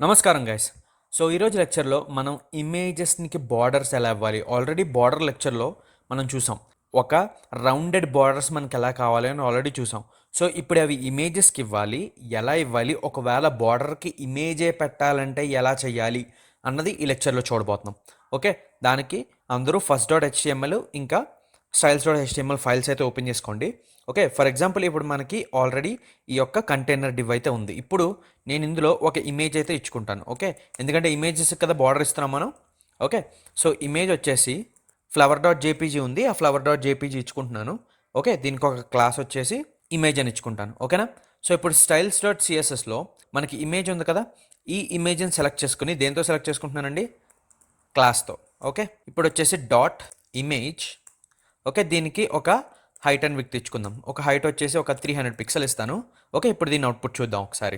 నమస్కారం guys. So ఈరోజు లెక్చర్లో మనం ఇమేజెస్కి బార్డర్స్ ఎలా ఇవ్వాలి. ఆల్రెడీ బార్డర్ లెక్చర్లో మనం చూసాం. ఒక రౌండెడ్ బార్డర్స్ మనకి ఎలా కావాలి అని ఆల్రెడీ చూసాం. సో ఇప్పుడు అవి ఇమేజెస్కి ఇవ్వాలి, ఎలా ఇవ్వాలి, ఒకవేళ బార్డర్కి ఇమేజే పెట్టాలంటే ఎలా చేయాలి అన్నది ఈ లెక్చర్లో చూడబోతున్నాం. ఓకే, దానికి అందరూ first.html ఇంకా styles.html ఫైల్స్ అయితే ఓపెన్ చేసుకోండి. ఓకే, ఫర్ ఎగ్జాంపుల్ ఇప్పుడు మనకి ఆల్రెడీ ఈ యొక్క కంటైనర్ డివ్ అయితే ఉంది. ఇప్పుడు నేను ఇందులో ఒక ఇమేజ్ అయితే ఇచ్చుకుంటాను. ఓకే, ఎందుకంటే ఇమేజెస్ కదా బార్డర్ ఇస్తున్నాం మనం. ఓకే, సో ఇమేజ్ వచ్చేసి flower.jpg ఉంది, ఆ flower.jpg ఇచ్చుకుంటున్నాను. ఓకే, దీనికి ఒక క్లాస్ వచ్చేసి ఇమేజ్ అని ఇచ్చుకుంటాను. ఓకేనా. సో ఇప్పుడు styles.cssలో మనకి ఇమేజ్ ఉంది కదా, ఈ ఇమేజ్ని సెలెక్ట్ చేసుకుని దేంతో సెలెక్ట్ చేసుకుంటున్నానండి, క్లాస్తో. ఓకే, ఇప్పుడు వచ్చేసి డాట్ ఇమేజ్. ఓకే, దీనికి ఒక హైట్ అండ్ విడ్త్ ఇచ్చుకుందాం. ఒక హైట్ వచ్చేసి ఒక 300 పిక్సెల్ ఇస్తాను. ఓకే, ఇప్పుడు దీన్ని అవుట్పుట్ చూద్దాం ఒకసారి.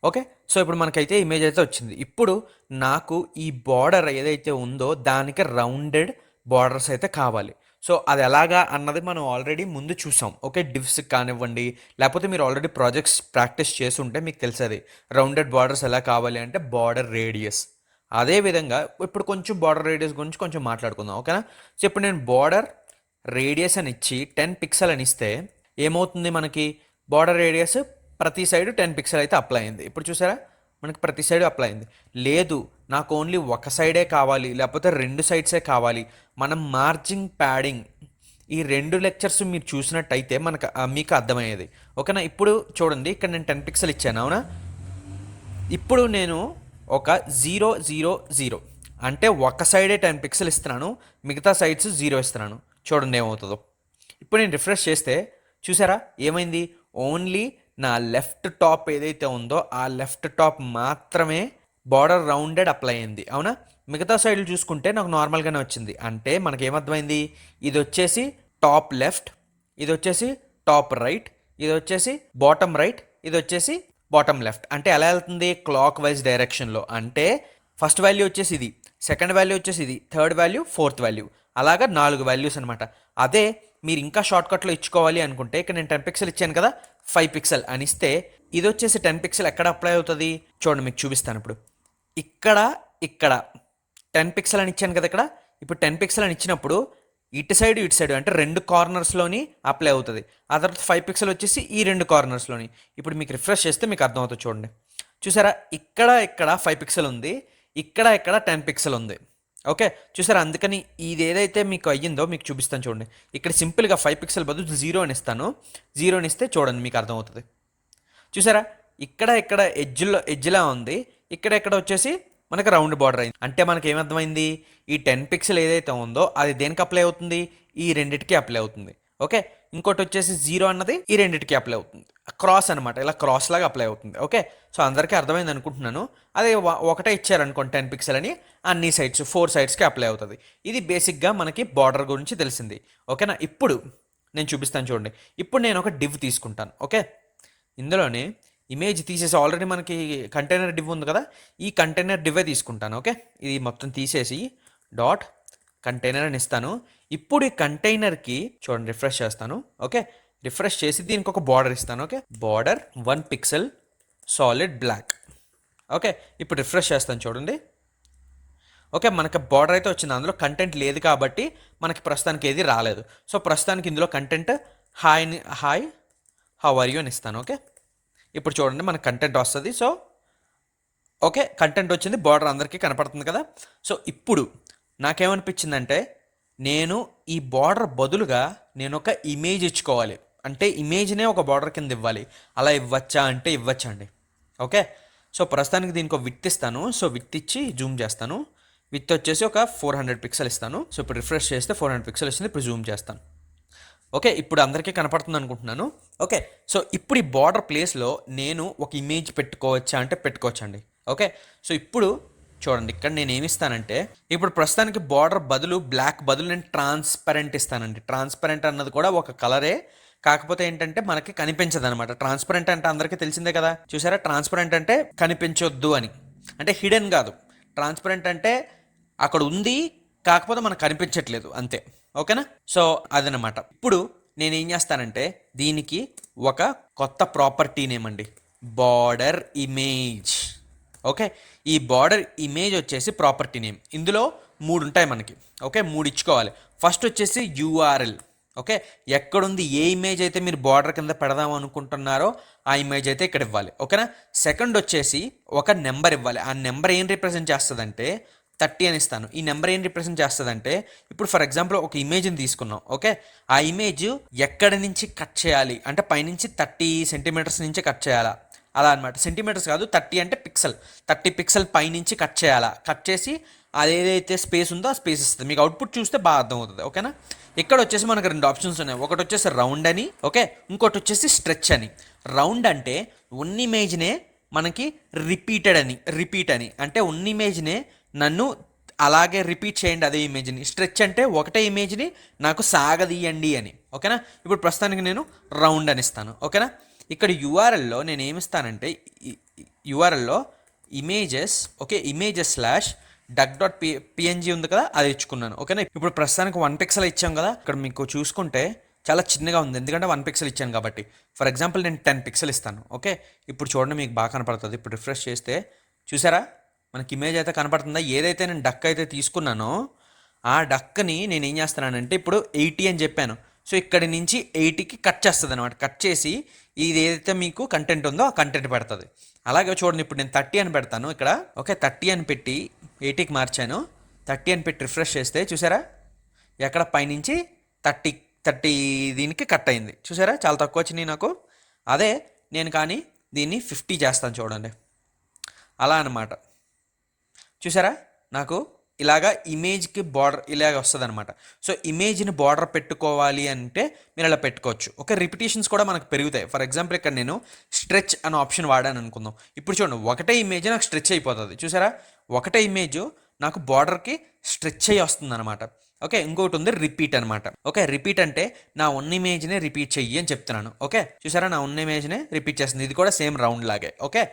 ఓకే, సో ఇప్పుడు మనకైతే ఇమేజ్ అయితే వచ్చింది. ఇప్పుడు నాకు ఈ బార్డర్ ఏదైతే ఉందో దానికి రౌండెడ్ బార్డర్స్ అయితే కావాలి. సో అది ఎలాగా అన్నది మనం ఆల్రెడీ ముందు చూసాం. ఓకే, డివ్స్ కానివ్వండి, లేకపోతే మీరు ఆల్రెడీ ప్రాజెక్ట్స్ ప్రాక్టీస్ చేసి ఉంటే మీకు తెలుసది. రౌండెడ్ బార్డర్స్ ఎలా కావాలి అంటే బార్డర్ రేడియస్. అదేవిధంగా ఇప్పుడు కొంచెం బార్డర్ రేడియస్ గురించి కొంచెం మాట్లాడుకుందాం. ఓకేనా. సో ఇప్పుడు నేను బార్డర్ రేడియస్ అని ఇచ్చి 10 పిక్సెల్ అని ఇస్తే ఏమవుతుంది, మనకి బార్డర్ రేడియస్ ప్రతి సైడ్ 10 పిక్సెల్ అయితే అప్లై అయింది. ఇప్పుడు చూసారా, మనకి ప్రతి సైడ్ అప్లై అయింది. లేదు, నాకు ఓన్లీ ఒక సైడే కావాలి, లేకపోతే రెండు సైడ్సే కావాలి, మనం మార్జిన్ ప్యాడింగ్ ఈ రెండు లెక్చర్స్ మీరు చూసినట్టయితే మనకు మీకు అర్థమయ్యేది. ఓకేనా. ఇప్పుడు చూడండి, ఇక్కడ నేను 10 పిక్సెల్ ఇచ్చాను, అవునా. ఇప్పుడు నేను ఒక 0 0 0 అంటే ఒక సైడే 10 పిక్సెల్ ఇస్తున్నాను, మిగతా సైడ్స్ 0 ఇస్తున్నాను. చూడండి ఏమవుతుందో. ఇప్పుడు నేను రిఫ్రెష్ చేస్తే చూసారా ఏమైంది, ఓన్లీ నా లెఫ్ట్ టాప్ ఏదైతే ఉందో ఆ లెఫ్ట్ టాప్ మాత్రమే బార్డర్ రౌండెడ్ అప్లై అయింది, అవునా. మిగతా సైడ్లు చూసుకుంటే నాకు నార్మల్గానే వచ్చింది. అంటే మనకి ఏమర్థమైంది, ఇది వచ్చేసి టాప్ లెఫ్ట్, ఇది వచ్చేసి టాప్ రైట్, ఇది వచ్చేసి బాటమ్ రైట్, ఇది వచ్చేసి బాటమ్ లెఫ్ట్. అంటే ఎలా వెళ్తుంది, క్లాక్ వైజ్ డైరెక్షన్లో. అంటే ఫస్ట్ వాల్యూ వచ్చేసి ఇది, సెకండ్ వాల్యూ వచ్చేసి ఇది, థర్డ్ వాల్యూ, ఫోర్త్ వాల్యూ, అలాగా 4 వాల్యూస్ అనమాట. అదే మీరు ఇంకా షార్ట్కట్లో ఇచ్చుకోవాలి అనుకుంటే ఇక్కడ నేను 10 పిక్సెల్ ఇచ్చాను కదా, 5 పిక్సెల్ అని ఇస్తే ఇది వచ్చేసి 10 పిక్సెల్ ఎక్కడ అప్లై అవుతుంది చూడండి, మీకు చూపిస్తాను ఇప్పుడు. ఇక్కడ ఇక్కడ 10 పిక్సెల్ అని ఇచ్చాను కదా ఇక్కడ. ఇప్పుడు 10 పిక్సెల్ అని ఇచ్చినప్పుడు ఇటు సైడ్ అంటే రెండు కార్నర్స్లోని అప్లై అవుతుంది. ఆ తర్వాత 5 పిక్సెల్ వచ్చేసి ఈ రెండు కార్నర్స్లోని. ఇప్పుడు మీకు రిఫ్రెష్ చేస్తే మీకు అర్థమవుతుంది చూడండి. చూసారా, ఇక్కడ 5 పిక్సెల్ ఉంది, ఇక్కడ 10 పిక్సెల్ ఉంది. ఓకే, చూసారా. అందుకని ఇది ఏదైతే మీకు అయ్యిందో మీకు చూపిస్తాను చూడండి. ఇక్కడ సింపుల్గా 5 పిక్సెల్ బదులు 0 అని ఇస్తాను. 0 అని ఇస్తే చూడండి మీకు అర్థమవుతుంది. చూసారా, ఇక్కడ ఎడ్జ్లా ఉంది, ఇక్కడ వచ్చేసి మనకు రౌండ్ బార్డర్ అయింది. అంటే మనకి ఏమర్థమైంది, ఈ 10 పిక్సెల్ ఏదైతే ఉందో అది దేనికి అప్లై అవుతుంది, ఈ రెండిటికి అప్లై అవుతుంది. ఓకే, ఇంకోటి వచ్చేసి 0 అన్నది ఈ రెండిటికి అప్లై అవుతుంది. క్రాస్ అనమాట, ఇలా క్రాస్ లాగా అప్లై అవుతుంది. ఓకే, సో అందరికీ అర్థమైంది అనుకుంటున్నాను. అదే ఒకటే ఇచ్చారనుకోండి 10 పిక్సెల్ అని, అన్ని సైడ్స్ 4 సైడ్స్కి అప్లై అవుతుంది. ఇది బేసిక్గా మనకి బార్డర్ గురించి తెలిసింది. ఓకేనా. ఇప్పుడు నేను చూపిస్తాను చూడండి. ఇప్పుడు నేను ఒక డివ్ తీసుకుంటాను. ఓకే, ఇందులోనే ఇమేజ్ తీసేసి ఆల్రెడీ మనకి కంటైనర్ డివ్ ఉంది కదా, ఈ కంటైనర్ డివే తీసుకుంటాను. ఓకే, ఇది మొత్తం తీసేసి డాట్ కంటైనర్ అని ఇస్తాను. ఇప్పుడు ఈ కంటైనర్కి చూడండి రిఫ్రెష్ చేస్తాను. ఓకే, రిఫ్రెష్ చేసి దీనికి ఒక బార్డర్ ఇస్తాను. Okay, border 1 pixel solid black. Okay, ఇప్పుడు రిఫ్రెష్ చేస్తాను చూడండి. ఓకే, మనకి బార్డర్ అయితే వచ్చింది, అందులో కంటెంట్ లేదు కాబట్టి మనకి ప్రస్తుతానికి ఏది రాలేదు. సో ప్రస్తుతానికి ఇందులో content hi how are you అని ఇస్తాను. ఓకే, ఇప్పుడు చూడండి మనకు కంటెంట్ వస్తుంది. సో ఓకే, కంటెంట్ వచ్చింది, బార్డర్ అందరికీ కనపడుతుంది కదా. సో ఇప్పుడు నాకేమనిపించిందంటే నేను ఈ బార్డర్ బదులుగా నేను ఒక ఇమేజ్ ఇచ్చుకోవాలి. అంటే ఇమేజ్నే ఒక బార్డర్ కింద ఇవ్వాలి. అలా ఇవ్వచ్చా అంటే ఇవ్వచ్చండి. ఓకే, సో ప్రస్తుతానికి దీనికి ఒక విత్ ఇస్తాను. సో విత్ ఇచ్చి జూమ్ చేస్తాను. విత్ వచ్చేసి ఒక 400 పిక్సెల్ ఇస్తాను. సో ఇప్పుడు రిఫ్రెష్ చేస్తే 400 పిక్సెల్ వచ్చింది. ఇప్పుడు జూమ్ చేస్తాను. ఓకే, ఇప్పుడు అందరికీ కనపడుతుంది అనుకుంటున్నాను. ఓకే, సో ఇప్పుడు ఈ బార్డర్ ప్లేస్లో నేను ఒక ఇమేజ్ పెట్టుకోవచ్చా అంటే పెట్టుకోవచ్చండి. ఓకే, సో ఇప్పుడు చూడండి ఇక్కడ నేను ఏమి ఇస్తానంటే, ఇప్పుడు ప్రస్తుతానికి బార్డర్ బదులు బ్లాక్ బదులు నేను ట్రాన్స్పరెంట్ ఇస్తానండి. ట్రాన్స్పరెంట్ అన్నది కూడా ఒక కలరే, కాకపోతే ఏంటంటే మనకి కనిపించదు అనమాట. ట్రాన్స్పరెంట్ అంటే అందరికీ తెలిసిందే కదా. చూసారా, ట్రాన్స్పరెంట్ అంటే కనిపించొద్దు అని, అంటే హిడెన్ కాదు. ట్రాన్స్పరెంట్ అంటే అక్కడ ఉంది, కాకపోతే మనకు కనిపించట్లేదు అంతే. ఓకేనా. సో అదనమాట. ఇప్పుడు నేను ఏం చేస్తానంటే దీనికి ఒక కొత్త ప్రాపర్టీ నేమ్ అండి, బార్డర్ ఇమేజ్. ఓకే, ఈ బార్డర్ ఇమేజ్ వచ్చేసి ప్రాపర్టీ నేమ్. ఇందులో 3 ఉంటాయి మనకి. ఓకే, 3 ఇచ్చుకోవాలి. ఫస్ట్ వచ్చేసి యూఆర్ఎల్. ఓకే, ఎక్కడుంది, ఏ ఇమేజ్ అయితే మీరు బార్డర్ కింద పెడదాం అనుకుంటున్నారో ఆ ఇమేజ్ అయితే ఇక్కడ ఇవ్వాలి. ఓకేనా. సెకండ్ వచ్చేసి ఒక నెంబర్ ఇవ్వాలి. ఆ నెంబర్ ఏం రిప్రజెంట్ చేస్తుందంటే 30 అని ఇస్తాను. ఈ నెంబర్ ఏం రిప్రజెంట్ చేస్తుందంటే, ఇప్పుడు ఫర్ ఎగ్జాంపుల్ ఒక ఇమేజ్ని తీసుకున్నాం. ఓకే, ఆ ఇమేజ్ ఎక్కడి నుంచి కట్ చేయాలి అంటే పైనుంచి 30 సెంటీమీటర్స్ నుంచి కట్ చేయాలా, అలా అనమాట. సెంటీమీటర్స్ కాదు, 30 అంటే పిక్సెల్. 30 పిక్సెల్ పైనుంచి కట్ చేయాలా. కట్ చేసి అది ఏదైతే స్పేస్ ఉందో ఆ స్పేస్ ఇస్తుంది. మీకు అవుట్పుట్ చూస్తే బాగా అర్థమవుతుంది. ఓకేనా. ఇక్కడ వచ్చేసి మనకు 2 ఆప్షన్స్ ఉన్నాయి. ఒకటి వచ్చేసి రౌండ్ అని, ఓకే, ఇంకోటి వచ్చేసి స్ట్రెచ్ అని. రౌండ్ అంటే ఉన్న ఇమేజ్నే మనకి రిపీట్ అని అంటే ఉన్న ఇమేజ్నే నన్ను అలాగే రిపీట్ చేయండి అదే ఇమేజ్ని. స్ట్రెచ్ అంటే ఒకటే ఇమేజ్ని నాకు సాగదీయండి అని. ఓకేనా. ఇప్పుడు ప్రస్తుతానికి నేను రౌండ్ అని ఇస్తాను. ఓకేనా. ఇక్కడ యూఆర్ఎల్లో నేను ఏమిస్తానంటే యూఆర్ఎల్లో images, okay, images slash duck.png ఉంది కదా, అది ఇచ్చుకున్నాను. ఓకేనా. ఇప్పుడు ప్రస్తుతానికి 1 పిక్సెల్ ఇచ్చాం కదా. ఇక్కడ మీకు చూసుకుంటే చాలా చిన్నగా ఉంది, ఎందుకంటే 1 పిక్సెల్ ఇచ్చాను కాబట్టి. ఫర్ ఎగ్జాంపుల్ నేను 10 పిక్సెల్ ఇస్తాను. ఓకే, ఇప్పుడు చూడండి మీకు బాగా కనపడుతుంది. ఇప్పుడు రిఫ్రెష్ చేస్తే చూసారా మనకి ఇమేజ్ అయితే కనపడుతుందా. ఏదైతే నేను డక్ అయితే తీసుకున్నానో ఆ డక్ని నేను ఏం చేస్తున్నానంటే ఇప్పుడు 80 అని చెప్పాను. సో ఇక్కడి నుంచి 80కి కట్ చేస్తుంది అనమాట. కట్ చేసి ఇది ఏదైతే మీకు కంటెంట్ ఉందో ఆ కంటెంట్ పెడుతుంది. అలాగే చూడండి ఇప్పుడు నేను 30 అని పెడతాను ఇక్కడ. ఓకే, 30 అని పెట్టి 80కి మార్చాను. 30 అని పెట్టి రిఫ్రెష్ చేస్తే చూసారా ఎక్కడ పైనుంచి 30 దీనికి కట్ అయింది. చూసారా చాలా తక్కువ వచ్చినాయి నాకు. అదే నేను కానీ దీన్ని 50 చేస్తాను చూడండి, అలా అనమాట. చూసారా నాకు ఇలాగా ఇమేజ్కి బార్డర్ ఇలాగ వస్తుంది అనమాట. సో ఇమేజ్ని బార్డర్ పెట్టుకోవాలి అంటే మీరు అలా పెట్టుకోవచ్చు. ఓకే, రిపిటేషన్స్ కూడా మనకు పెరుగుతాయి. ఫర్ ఎగ్జాంపుల్ ఇక్కడ నేను స్ట్రెచ్ అనే ఆప్షన్ వాడాను అనుకుందాం. ఇప్పుడు చూడండి ఒకటే ఇమేజ్ నాకు స్ట్రెచ్ అయిపోతుంది. చూసారా ఒకటే ఇమేజ్ నాకు బార్డర్కి స్ట్రెచ్ అయ్యి వస్తుంది అనమాట. ఓకే, ఇంకోటి ఉంది రిపీట్ అనమాట. ఓకే, రిపీట్ అంటే నా ఉన్న ఇమేజ్నే రిపీట్ చెయ్యి అని చెప్తున్నాను. ఓకే, చూసారా నా ఉన్న ఇమేజ్నే రిపీట్ చేస్తుంది. ఇది కూడా సేమ్ రౌండ్ లాగే. ఓకే,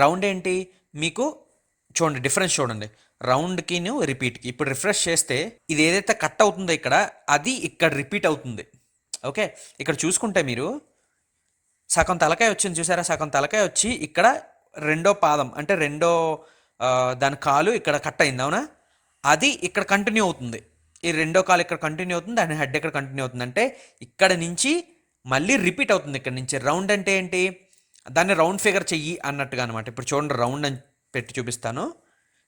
రౌండ్ ఏంటి మీకు చూడండి డిఫరెన్స్ చూడండి, రౌండ్కి రిపీట్కి. ఇప్పుడు రిఫ్రెష్ చేస్తే ఇది ఏదైతే కట్ అవుతుందో ఇక్కడ అది ఇక్కడ రిపీట్ అవుతుంది. ఓకే, ఇక్కడ చూసుకుంటే మీరు సగం తలకాయ వచ్చింది చూసారా, సగం తలకాయ వచ్చి ఇక్కడ రెండో పాదం అంటే దాని కాలు ఇక్కడ కట్ అయింది. అవునా, అది ఇక్కడ కంటిన్యూ అవుతుంది. ఈ రెండో కాలు ఇక్కడ కంటిన్యూ అవుతుంది, దాని హెడ్ ఇక్కడ కంటిన్యూ అవుతుంది. అంటే ఇక్కడ నుంచి మళ్ళీ రిపీట్ అవుతుంది ఇక్కడ నుంచి. రౌండ్ అంటే ఏంటి, దాన్ని రౌండ్ ఫిగర్ చెయ్యి అన్నట్టుగా అనమాట. ఇప్పుడు చూడండి రౌండ్ అని పెట్టి చూపిస్తాను.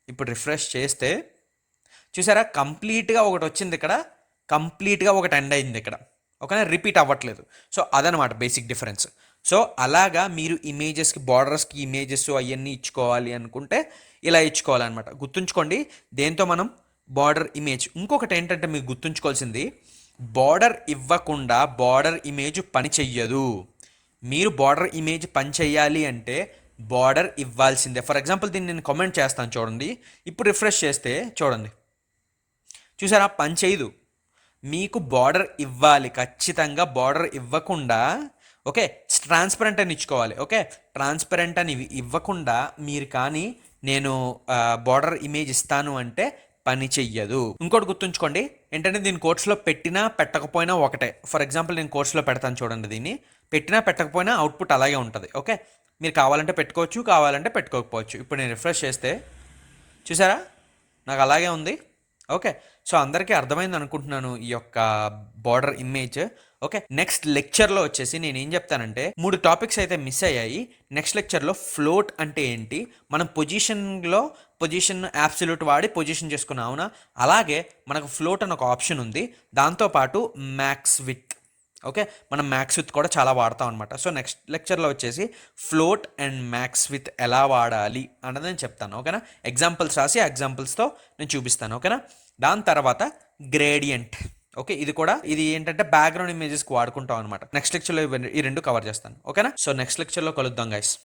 ఇప్పుడు రిఫ్రెష్ చేస్తే చూసారా కంప్లీట్గా ఒకటి వచ్చింది ఇక్కడ, కంప్లీట్గా ఒకటి ఎండ్ అయింది ఇక్కడ. ఓకేనా, రిపీట్ అవ్వట్లేదు. సో అదనమాట బేసిక్ డిఫరెన్స్. సో అలాగా మీరు ఇమేజెస్కి బార్డర్స్కి ఇమేజెస్ అవన్నీ ఇచ్చుకోవాలి అనుకుంటే ఇలా ఇచ్చుకోవాలన్నమాట. గుర్తుంచుకోండి దేంతో మనం బార్డర్ ఇమేజ్. ఇంకొకటి ఏంటంటే మీకు గుర్తుంచుకోవాల్సింది, బార్డర్ ఇవ్వకుండా బార్డర్ ఇమేజ్ పని చెయ్యదు. మీరు బార్డర్ ఇమేజ్ పని చెయ్యాలి అంటే బార్డర్ ఇవ్వాల్సిందే. ఫర్ ఎగ్జాంపుల్ దీన్ని నేను కామెంట్ చేస్తాను చూడండి. ఇప్పుడు రిఫ్రెష్ చేస్తే చూడండి చూసారా పని చేయదు. మీకు బార్డర్ ఇవ్వాలి ఖచ్చితంగా. బార్డర్ ఇవ్వకుండా ఓకే ట్రాన్స్పరెంట్ అని ఇచ్చుకోవాలి. ఓకే, ట్రాన్స్పరెంట్ అని ఇవ్వకుండా మీరు కానీ నేను బార్డర్ ఇమేజ్ ఇస్తాను అంటే పని చెయ్యదు. ఇంకోటి గుర్తుంచుకోండి ఏంటంటే దీన్ని కోర్సులో పెట్టినా పెట్టకపోయినా ఒకటే. ఫర్ ఎగ్జాంపుల్ నేను కోర్సులో పెడతాను చూడండి, దీన్ని పెట్టినా పెట్టకపోయినా అవుట్పుట్ అలాగే ఉంటుంది. ఓకే, మీరు కావాలంటే పెట్టుకోవచ్చు, కావాలంటే పెట్టుకోకపోవచ్చు. ఇప్పుడు నేను రిఫ్రెష్ చేస్తే చూసారా నాకు అలాగే ఉంది. ఓకే, సో అందరికీ అర్థమైంది అనుకుంటున్నాను ఈ యొక్క బార్డర్ ఇమేజ్. ఓకే, నెక్స్ట్ లెక్చర్లో వచ్చేసి నేను ఏం చెప్తానంటే 3 టాపిక్స్ అయితే మిస్ అయ్యాయి. నెక్స్ట్ లెక్చర్లో ఫ్లోట్ అంటే ఏంటి, మనం పొజిషన్ యాబ్సల్యూట్ వాడి పొజిషన్ చేసుకున్నాం. అవునా, అలాగే మనకు ఫ్లోట్ అని ఒక ఆప్షన్ ఉంది, దాంతోపాటు మ్యాక్స్ విత్. ఓకే, మనం మ్యాక్స్ విత్ కూడా చాలా వాడతాం అనమాట. సో నెక్స్ట్ లెక్చర్లో వచ్చేసి ఫ్లోట్ అండ్ మ్యాక్స్ విత్ ఎలా వాడాలి అన్నది నేను చెప్తాను. ఓకేనా, ఎగ్జాంపుల్స్ రాసి ఎగ్జాంపుల్స్తో నేను చూపిస్తాను. ఓకేనా, దాని తర్వాత గ్రేడియంట్. ఓకే, ఇది ఏంటంటే బ్యాక్గ్రౌండ్ ఇమేజెస్కి వాడుకుంటాం అనమాట. నెక్స్ట్ లెక్చర్లో ఈ 2 కవర్ చేస్తాను. ఓకేనా, సో నెక్స్ట్ లెక్చర్లో కలుద్దాం గైస్.